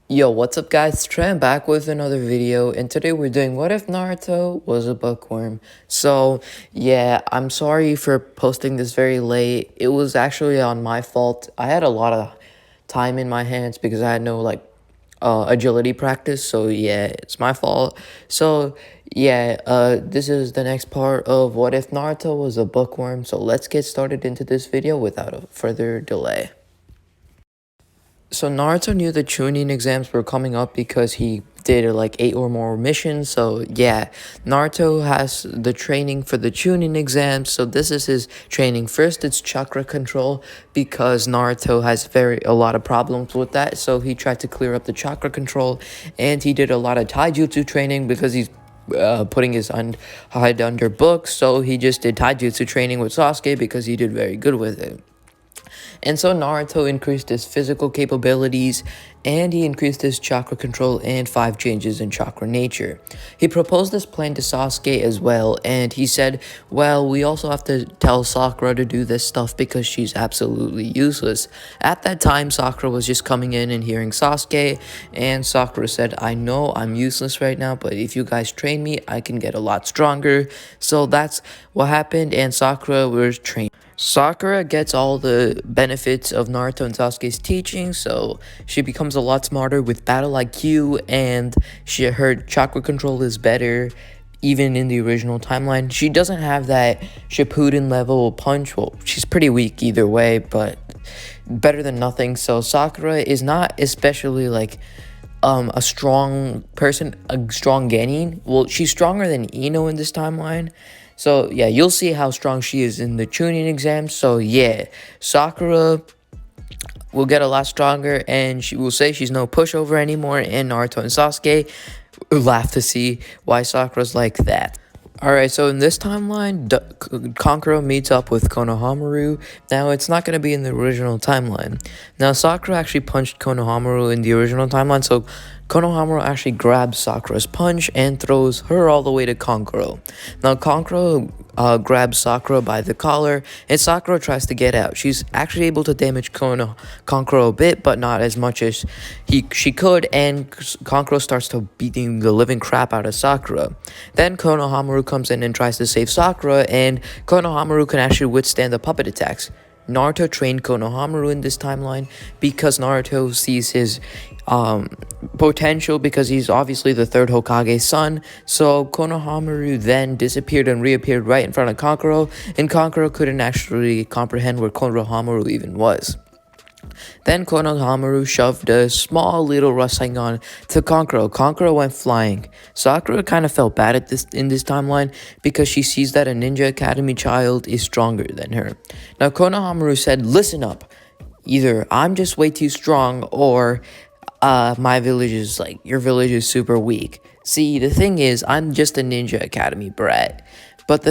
Yo, what's up guys? Trey, I'm back with another video, and today we're doing what if Naruto was a bookworm. So, yeah, I'm sorry for posting this very late. It was actually on my fault. I had a lot of time in my hands because I had no agility practice, so yeah, it's my fault. So, yeah, this is the next part of what if Naruto was a bookworm. So, let's get started into this video without a further delay. So Naruto knew the chunin exams were coming up because he did like 8 or more missions. So yeah, Naruto has the training for the chunin exams. So this is his training. First, it's chakra control because Naruto has a lot of problems with that. So he tried to clear up the chakra control, and he did a lot of taijutsu training because he's putting his head under books. So he just did taijutsu training with Sasuke because he did very good with it. And so Naruto increased his physical capabilities, and he increased his chakra control and 5 changes in chakra nature. He proposed this plan to Sasuke as well, and he said, well, we also have to tell Sakura to do this stuff because she's absolutely useless. At that time, Sakura was just coming in and hearing Sasuke, and Sakura said, I know I'm useless right now, but if you guys train me, I can get a lot stronger. So that's what happened, and Sakura was trained. Sakura gets all the benefits of Naruto and Sasuke's teaching, so she becomes a lot smarter with battle IQ, and her chakra control is better even in the original timeline. She doesn't have that Shippuden level punch. Well, she's pretty weak either way, but better than nothing. So Sakura is not especially a strong person, a strong Genin. Well, she's stronger than Ino in this timeline. So yeah, you'll see how strong she is in the Chunin exam. So yeah, Sakura will get a lot stronger, and she will say she's no pushover anymore, and Naruto and Sasuke laugh to see why Sakura's like that. Alright, so in this timeline, Kankuro meets up with Konohamaru. Now, it's not going to be in the original timeline. Now, Sakura actually punched Konohamaru in the original timeline, so Konohamaru actually grabs Sakura's punch and throws her all the way to Kankuro. Now, Kankuro grabs Sakura by the collar, and Sakura tries to get out. She's actually able to damage Kankuro a bit, but not as much as she could, and Kankuro starts to beating the living crap out of Sakura. Then Konohamaru comes in and tries to save Sakura, and Konohamaru can actually withstand the puppet attacks. Naruto trained Konohamaru in this timeline because Naruto sees his potential because he's obviously the third Hokage's son. So Konohamaru then disappeared and reappeared right in front of Kankuro, and Kankuro couldn't actually comprehend where Konohamaru even was. Then Konohamaru shoved a small little Rasengan to Kankuro. Kankuro went flying. Sakura kind of felt bad in this timeline because she sees that a Ninja Academy child is stronger than her. Now Konohamaru said, listen up. Either I'm just way too strong, or my village is your village is super weak. See, the thing is, I'm just a Ninja Academy brat. But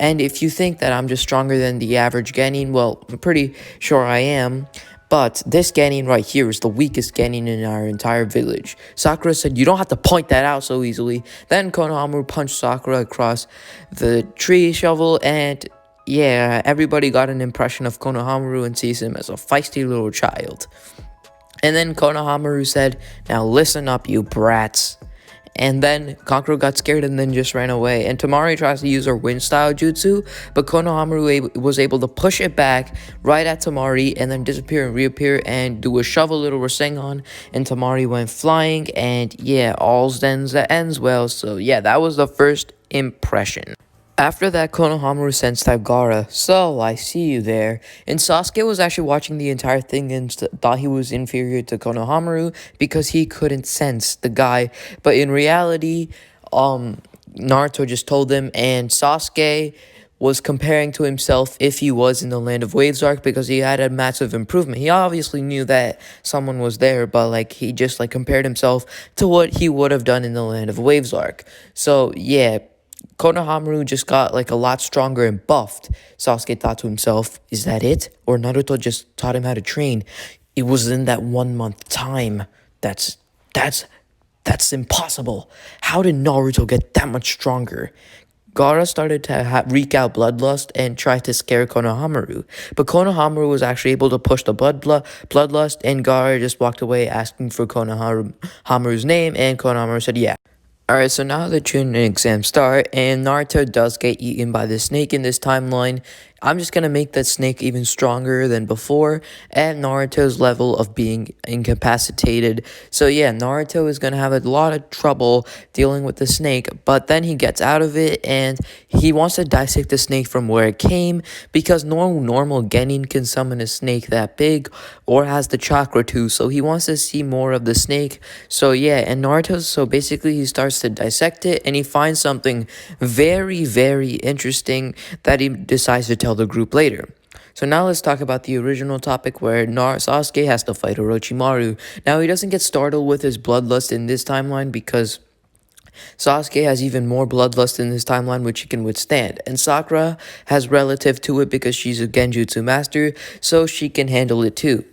and if you think that I'm just stronger than the average Genin, well, I'm pretty sure I am. But this Genin right here is the weakest Genin in our entire village. Sakura said, you don't have to point that out so easily. Then Konohamaru punched Sakura across the tree shovel, and yeah, everybody got an impression of Konohamaru and sees him as a feisty little child. And then Konohamaru said, now listen up, you brats. And then Kankuro got scared and then just ran away. And Temari tries to use her wind style jutsu, but Konohamaru was able to push it back right at Temari and then disappear and reappear and do a shovel little Rasengan. And Temari went flying, and yeah, all's ends that ends well. So yeah, that was the first impression. After that, Konohamaru sensed Gaara. So, I see you there. And Sasuke was actually watching the entire thing and thought he was inferior to Konohamaru because he couldn't sense the guy. But in reality, Naruto just told him, and Sasuke was comparing to himself if he was in the Land of Waves arc because he had a massive improvement. He obviously knew that someone was there, but he just compared himself to what he would have done in the Land of Waves arc. So, yeah, Konohamaru just got a lot stronger and buffed. Sasuke thought to himself, is that it? Or Naruto just taught him how to train? It was in that 1 month time. That's impossible. How did Naruto get that much stronger? Gaara started to wreak out bloodlust and tried to scare Konohamaru. But Konohamaru was actually able to push the bloodlust, and Gaara just walked away asking for Konohamaru's name, and Konohamaru said yeah. Alright, so now the chunin exams start, and Naruto does get eaten by the snake in this timeline. I'm just gonna make that snake even stronger than before at Naruto's level of being incapacitated. So yeah, Naruto is gonna have a lot of trouble dealing with the snake, but then he gets out of it and he wants to dissect the snake from where it came because no normal genin can summon a snake that big or has the chakra to, so he wants to see more of the snake. So yeah, and so basically he starts to dissect it and he finds something very, very interesting that he decides to tell the group later. So now let's talk about the original topic where Sasuke has to fight Orochimaru. Now he doesn't get startled with his bloodlust in this timeline because Sasuke has even more bloodlust in this timeline which he can withstand, and Sakura has relative to it because she's a genjutsu master, so she can handle it too.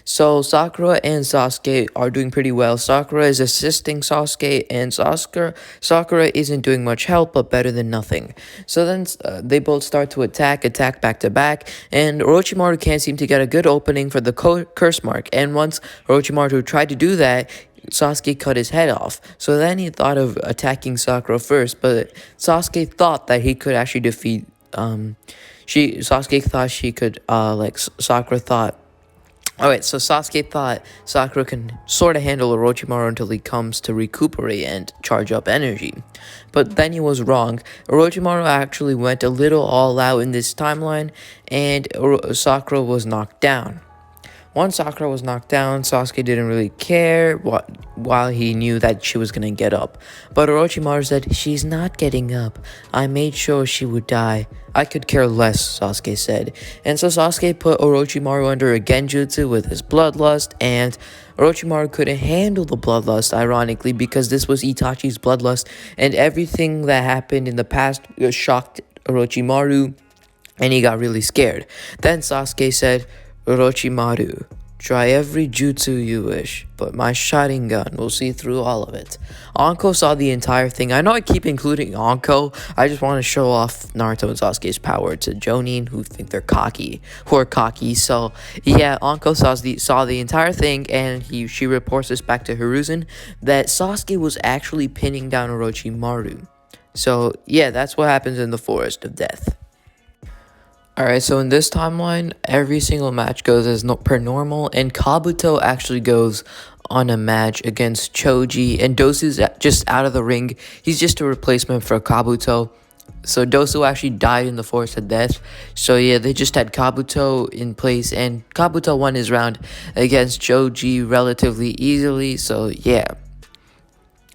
So Sakura and Sasuke are doing pretty well. Sakura is assisting Sasuke, and Sakura isn't doing much help, but better than nothing. So then they both start to attack back to back, and Orochimaru can't seem to get a good opening for the curse mark. And once Orochimaru tried to do that, Sasuke cut his head off. So then he thought of attacking Sakura first, but Sasuke thought that he could actually defeat. Sasuke thought she could. Sakura thought. Alright, so Sasuke thought Sakura can sort of handle Orochimaru until he comes to recuperate and charge up energy. But then he was wrong. Orochimaru actually went a little all out in this timeline, and Sakura was knocked down. Once Sakura was knocked down, Sasuke didn't really care while he knew that she was gonna get up. But Orochimaru said, "She's not getting up. I made sure she would die." "I could care less," Sasuke said. And so Sasuke put Orochimaru under a genjutsu with his bloodlust, and Orochimaru couldn't handle the bloodlust, ironically, because this was Itachi's bloodlust, and everything that happened in the past shocked Orochimaru, and he got really scared. Then Sasuke said, "Orochimaru, try every jutsu you wish, but my Sharingan will see through all of it." Anko saw the entire thing. I know I keep including Anko. I just want to show off Naruto and Sasuke's power to Jonin who think they're cocky, So yeah, Anko saw the entire thing, and she reports this back to Hiruzen that Sasuke was actually pinning down Orochimaru. So yeah, that's what happens in the Forest of Death. Alright, so in this timeline, every single match goes as per normal, and Kabuto actually goes on a match against Choji, and Dosu's just out of the ring. He's just a replacement for Kabuto. So Dosu actually died in the Forest of Death. So yeah, they just had Kabuto in place, and Kabuto won his round against Choji relatively easily, so yeah.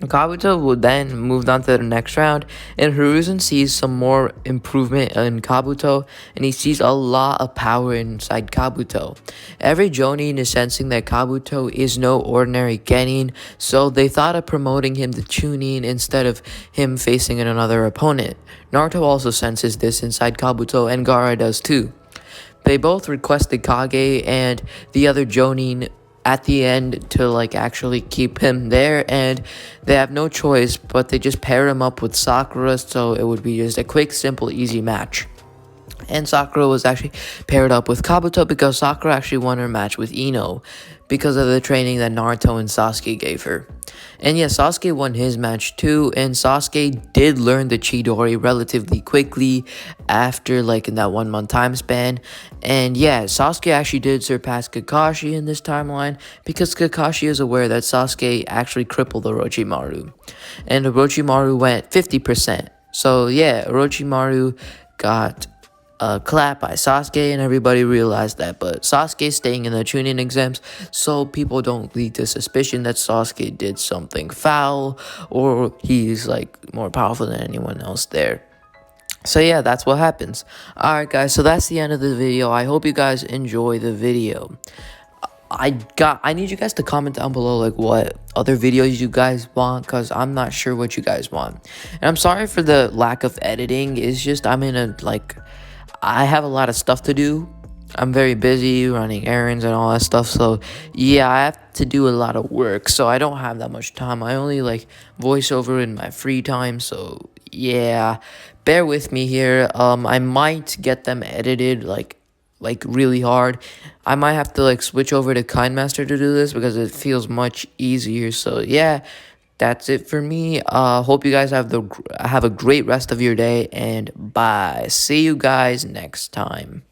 Kabuto will then move on to the next round, and Hiruzen sees some more improvement in Kabuto, and he sees a lot of power inside Kabuto. Every Jonin is sensing that Kabuto is no ordinary genin, so they thought of promoting him to chunin instead of him facing another opponent. Naruto also senses this inside Kabuto, and Gaara does too. They both requested Kage and the other Jonin at the end to actually keep him there, and they have no choice, but they just pair him up with Sakura, so it would be just a quick, simple, easy match. And Sakura was actually paired up with Kabuto because Sakura actually won her match with Ino because of the training that Naruto and Sasuke gave her. And yeah, Sasuke won his match too, and Sasuke did learn the Chidori relatively quickly after in that 1 month time span. And yeah, Sasuke actually did surpass Kakashi in this timeline because Kakashi is aware that Sasuke actually crippled Orochimaru. And Orochimaru went 50%. So yeah, Orochimaru got clap by Sasuke, and everybody realized that, but Sasuke's staying in the chunin exams, so people don't lead to suspicion that Sasuke did something foul, or he's more powerful than anyone else there. So yeah, that's what happens. Alright guys, so that's the end of the video. I hope you guys enjoy the video. I need you guys to comment down below what other videos you guys want, because I'm not sure what you guys want. And I'm sorry for the lack of editing. It's just I'm in a I have a lot of stuff to do. I'm very busy running errands and all that stuff. So yeah, I have to do a lot of work. So I don't have that much time. I only voice over in my free time. So yeah, bear with me here. I might get them edited like really hard. I might have to like switch over to KindMaster to do this because it feels much easier. So yeah, that's it for me. Hope you guys have a great rest of your day, and bye. See you guys next time.